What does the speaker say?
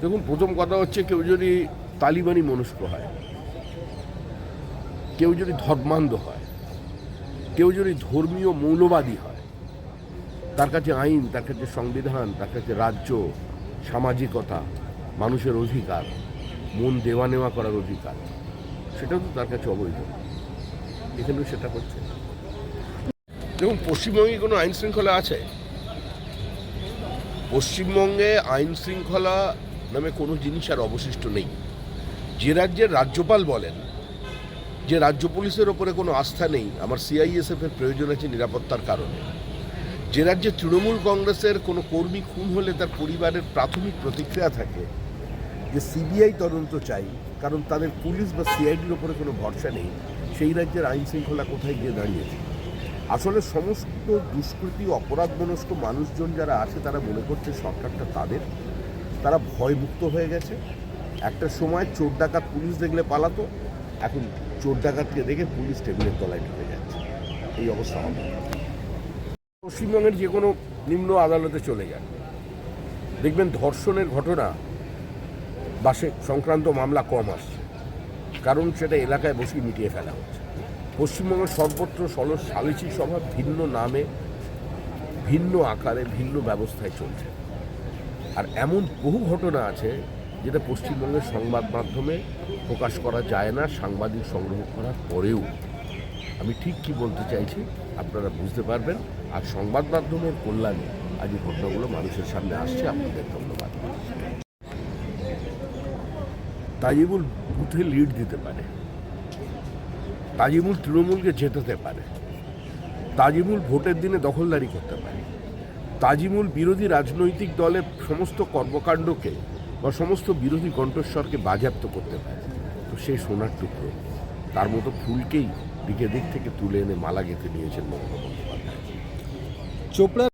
দেখুন, প্রথম কথা হচ্ছে, কেউ যদি তালিবানি মনস্ক হয়, কেউ যদি ধর্মান্ধ হয়, কেউ যদি ধর্মীয় মৌলবাদী হয়, তার কাছে আইন, তার কাছে সংবিধান, তার কাছে রাজ্য, সামাজিকতা, মানুষের অধিকার, মন দেওয়া নেওয়া করার অধিকার, সেটাও তো তার কাছে অবৈধ। এখানেও সেটা হচ্ছে। দেখুন, পশ্চিমবঙ্গে কোনো আইন শৃঙ্খলা আছে? পশ্চিমবঙ্গে আইন শৃঙ্খলা নামে কোনো জিনিস আর অবশিষ্ট নেই। যে রাজ্যের রাজ্যপাল বলেন যে রাজ্য পুলিশের ওপরে কোনো আস্থা নেই, আমার সিআইএসএফ এর প্রয়োজন আছে নিরাপত্তার কারণে, যে রাজ্যে তৃণমূল কংগ্রেসের কোনো কর্মী খুন হলে তার পরিবারের প্রাথমিক প্রতিক্রিয়া থাকে যে সিবিআই তদন্ত চাই, কারণ তাদের পুলিশ বা সিআইডির ওপরে কোনো ভরসা নেই, সেই রাজ্যের আইন শৃঙ্খলা কোথায় গিয়ে দাঁড়িয়েছে? আসলে সমস্ত দুষ্কৃতী অপরাধমনস্ক মানুষজন যারা আছে তারা মনে করছে সরকারটা তাদের, তারা ভয়মুক্ত হয়ে গেছে। একটা সময় চোর ডাকাত পুলিশ দেখলে পালাতো, এখন চোর ডাকাতকে দেখে পুলিশ টেবিলের তলায় ঢুকে যাচ্ছে। এই অবস্থা হবে। পশ্চিমবঙ্গের যে কোনো নিম্ন আদালতে চলে যান, দেখবেন ধর্ষণের ঘটনা বা সে সংক্রান্ত মামলা কম আসছে, কারণ সেটা এলাকায় বসে মিটিয়ে ফেলা হচ্ছে। পশ্চিমবঙ্গের সর্বত্র সালিসি সভা ভিন্ন নামে, ভিন্ন আকারে, ভিন্ন ব্যবস্থায় চলছে। আর এমন বহু ঘটনা আছে যেটা পশ্চিমবঙ্গের সংবাদ মাধ্যমে প্রকাশ করা যায় না, সাংবাদিক সংগ্রহ করার পরেও। আমি ঠিক কি বলতে চাইছি আপনারা বুঝতে পারবেন। আর সংবাদ মাধ্যমের কল্যাণে আজ এই ঘটনাগুলো মানুষের সামনে আসছে। আপনাদের ধন্যবাদ। তাজিমুল বুথে লিড দিতে পারে, তাজিমুল তৃণমূলকে জেতাতে পারে, তাজিমুল ভোটের দিনে দখলদারি করতে পারে, তাজিমুল বিরোধী রাজনৈতিক দলের সমস্ত কর্মকাণ্ডকে বা সমস্ত বিরোধী কণ্ঠস্বরকে বাজেয়াপ্ত করতে পারে। তো সেই সোনার টুকরো, তার মতো ফুলকেই দিকে দিক থেকে তুলে এনে মালা গেঁথে নিয়েছেন মমতা বন্দ্যোপাধ্যায়। চোপড়া